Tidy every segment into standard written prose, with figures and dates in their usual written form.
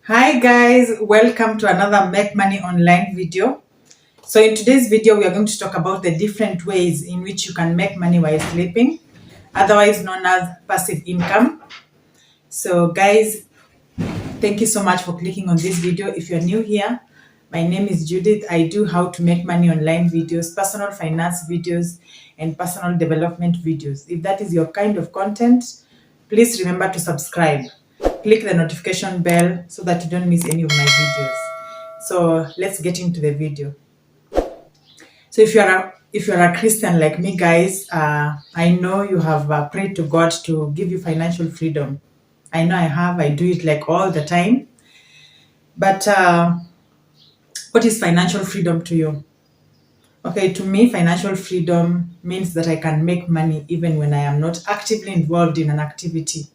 Hi guys, welcome to another Make Money Online video. So in today's video, we are going to talk about the different ways in which you can make money while sleeping, otherwise known as passive income. So guys, thank you so much for clicking on this video. If you're new here, my name is Judith. I do how to make money online videos, personal finance videos, and personal development videos. If that is your kind of content, please remember to subscribe. Click the notification bell so that you don't miss any of my videos. So let's get into the video. So if you're a Christian like me, guys, I know you have prayed to God to give you financial freedom. I know I have. I do it like all the time. But what is financial freedom to you? Okay, to me, financial freedom means that I can make money even when I am not actively involved in an activity.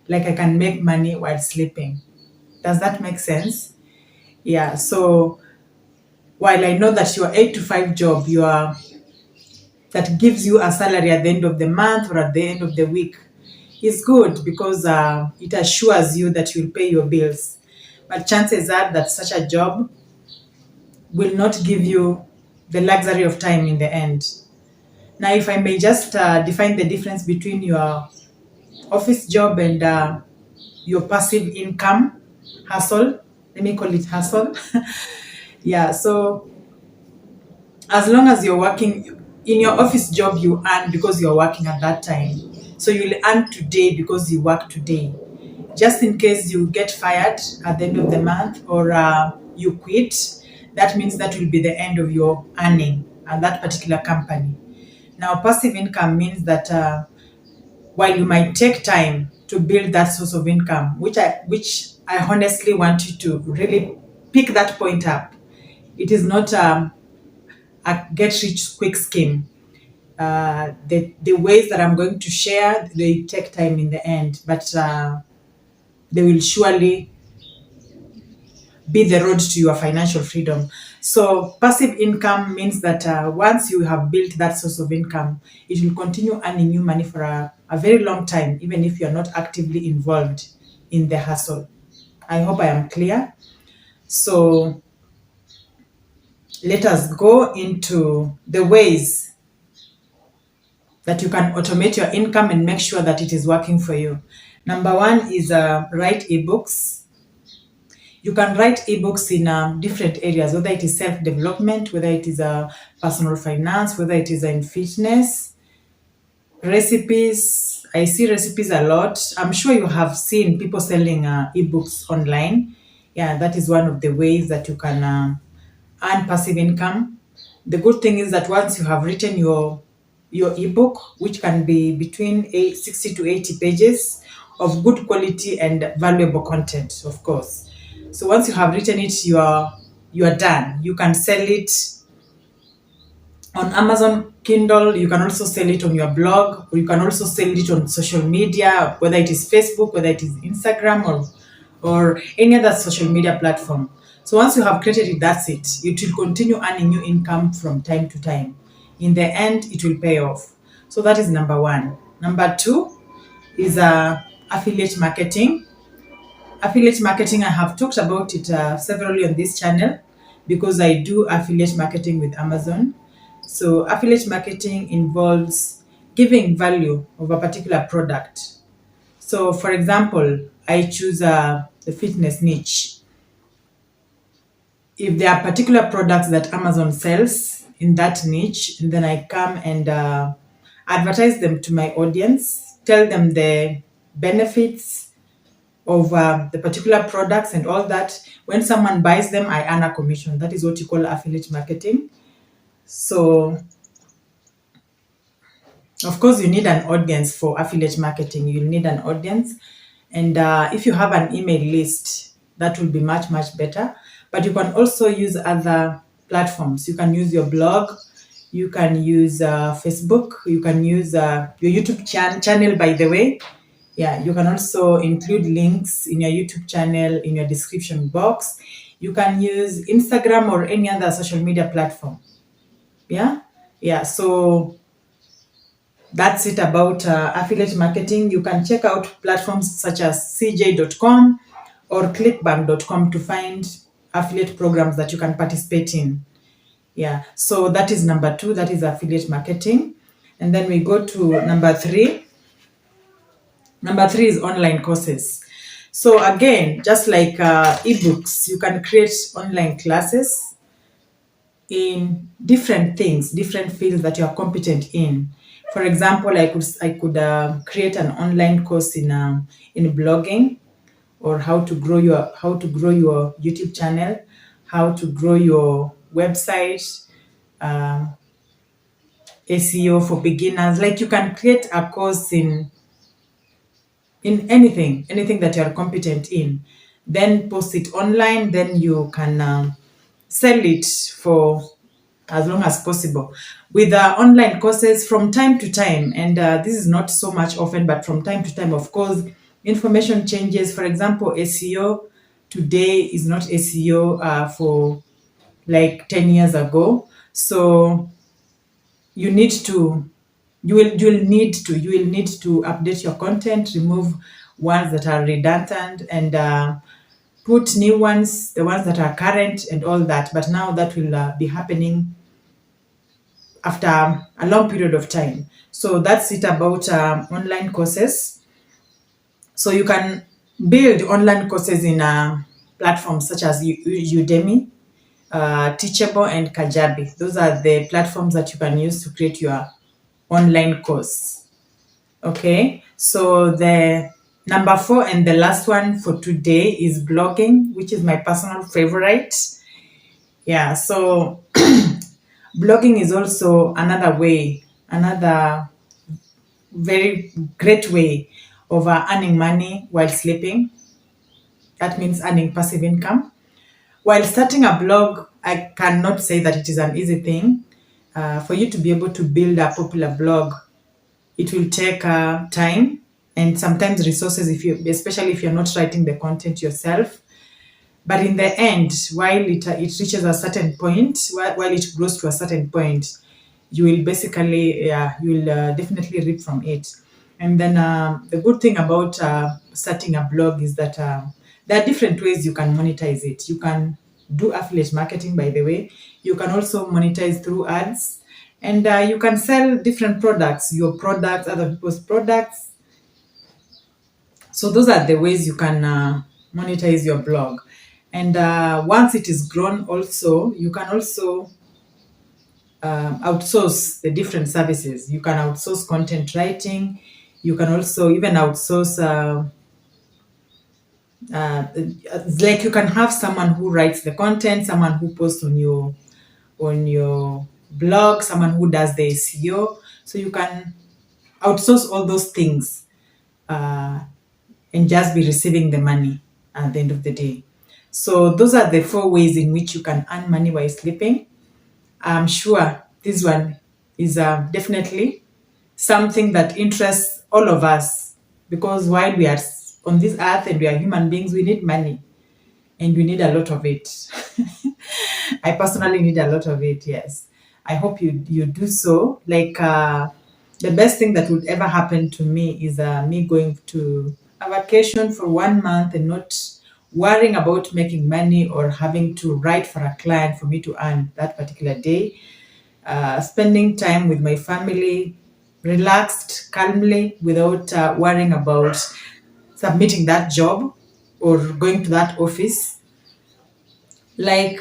Like I can make money while sleeping. Does that make sense? Yeah. So while I know that your 8 to 5 job, that gives you a salary at the end of the month or at the end of the week, is good because it assures you that you'll pay your bills. But chances are that such a job will not give you the luxury of time in the end. Now, if I may just define the difference between your office job and your passive income hustle, let me call it hustle. Yeah, so as long as you're working in your office job, you earn because you're working at that time. So you'll earn today because you work today. Just in case you get fired at the end of the month or you quit, that means that will be the end of your earning at that particular company. Now, passive income means that while you might take time to build that source of income, which I honestly want you to really pick that point up. It is not a get rich quick scheme. The ways that I'm going to share, they take time in the end, but they will surely be the road to your financial freedom. So passive income means that once you have built that source of income, it will continue earning you money for a very long time, even if you're not actively involved in the hustle. I hope I am clear. So let us go into the ways that you can automate your income and make sure that it is working for you. Number one is write ebooks. You can write ebooks in different areas, whether it is self-development, whether it is personal finance, whether it is in fitness, recipes. I see recipes a lot. I'm sure you have seen people selling ebooks online. Yeah, that is one of the ways that you can earn passive income. The good thing is that once you have written your ebook, which can be between 60 to 80 pages of good quality and valuable content, of course. So once you have written it, you are done. You can sell it on Amazon Kindle. You can also sell it on your blog, or you can also sell it on social media, whether it is Facebook, whether it is Instagram, or any other social media platform. So once you have created it, that's it. It will continue earning you income from time to time. In the end, it will pay off. So that is number one. Number two is affiliate marketing. Affiliate marketing, I have talked about it severally on this channel because I do affiliate marketing with Amazon. So affiliate marketing involves giving value of a particular product. So for example, I choose the fitness niche. If there are particular products that Amazon sells in that niche, and then I come and advertise them to my audience, tell them the benefits of the particular products and all that. When someone buys them, I earn a commission. That is what you call affiliate marketing. So of course, you need an audience for affiliate marketing. You'll need an audience. And if you have an email list, that will be much, much better. But you can also use other platforms. You can use your blog. You can use Facebook. You can use your YouTube channel, by the way. Yeah, you can also include links in your YouTube channel in your description box. You can use Instagram or any other social media platform. Yeah. So that's it about affiliate marketing. You can check out platforms such as cj.com or clickbank.com to find affiliate programs that you can participate in. Yeah, so that is number 2, that is affiliate marketing. And then we go to number 3. Number 3 is online courses. So again, just like ebooks, you can create online classes in different things, different fields that you are competent in. For example, I could create an online course in blogging, or how to grow your YouTube channel, how to grow your website, SEO for beginners. Like, you can create a course in anything that you are competent in, then post it online, then you can sell it for as long as possible. With online courses, from time to time, and this is not so much often, but from time to time, of course, information changes. For example, SEO today is not SEO for like 10 years ago. So you need to you will need to update your content, remove ones that are redundant, and put new ones, the ones that are current and all that. But now that will be happening after a long period of time. So that's it about online courses. So you can build online courses in platforms such as Udemy, Teachable, and Kajabi. Those are the platforms that you can use to create your online course. Okay, so the number 4 and the last one for today is blogging, which is my personal favorite. Yeah, so blogging is also another very great way of earning money while sleeping. That means earning passive income. While starting a blog, I cannot say that it is an easy thing. For you to be able to build a popular blog, it will take time and sometimes resources, especially if you're not writing the content yourself. But in the end, while it reaches a certain point, while it grows to a certain point, you will definitely reap from it. And then the good thing about starting a blog is that there are different ways you can monetize it. You can do affiliate marketing, by the way. You can also monetize through ads, and you can sell different products, your products, other people's products. So those are the ways you can monetize your blog. And once it is grown, also you can also outsource the different services. You can outsource content writing. You can also even outsource like, you can have someone who writes the content, someone who posts on your blog, someone who does the SEO. So you can outsource all those things and just be receiving the money at the end of the day. So those are the 4 ways in which you can earn money while sleeping. I'm sure this one is definitely something that interests all of us, because while we are on this earth and we are human beings, we need money, and we need a lot of it. I personally need a lot of it, yes. I hope you do so. Like, the best thing that would ever happen to me is me going to a vacation for 1 month and not worrying about making money or having to write for a client for me to earn that particular day. Spending time with my family, relaxed, calmly, without worrying about submitting that job or going to that office. Like,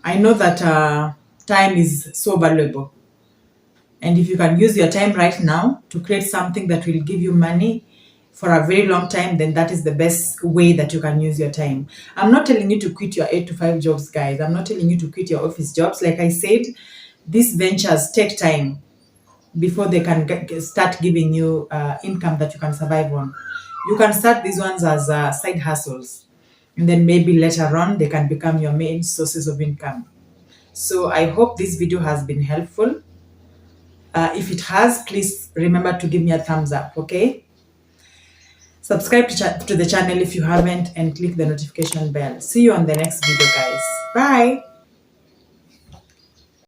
I know that time is so valuable. And if you can use your time right now to create something that will give you money for a very long time, then that is the best way that you can use your time. I'm not telling you to quit your 8 to 5 jobs, guys. I'm not telling you to quit your office jobs. Like I said, these ventures take time before they can start giving you income that you can survive on. You can start these ones as side hustles, and then maybe later on they can become your main sources of income. So I hope this video has been helpful. If it has, please remember to give me a thumbs up, okay? Subscribe to the channel if you haven't, and click the notification bell. See you on the next video, guys. Bye.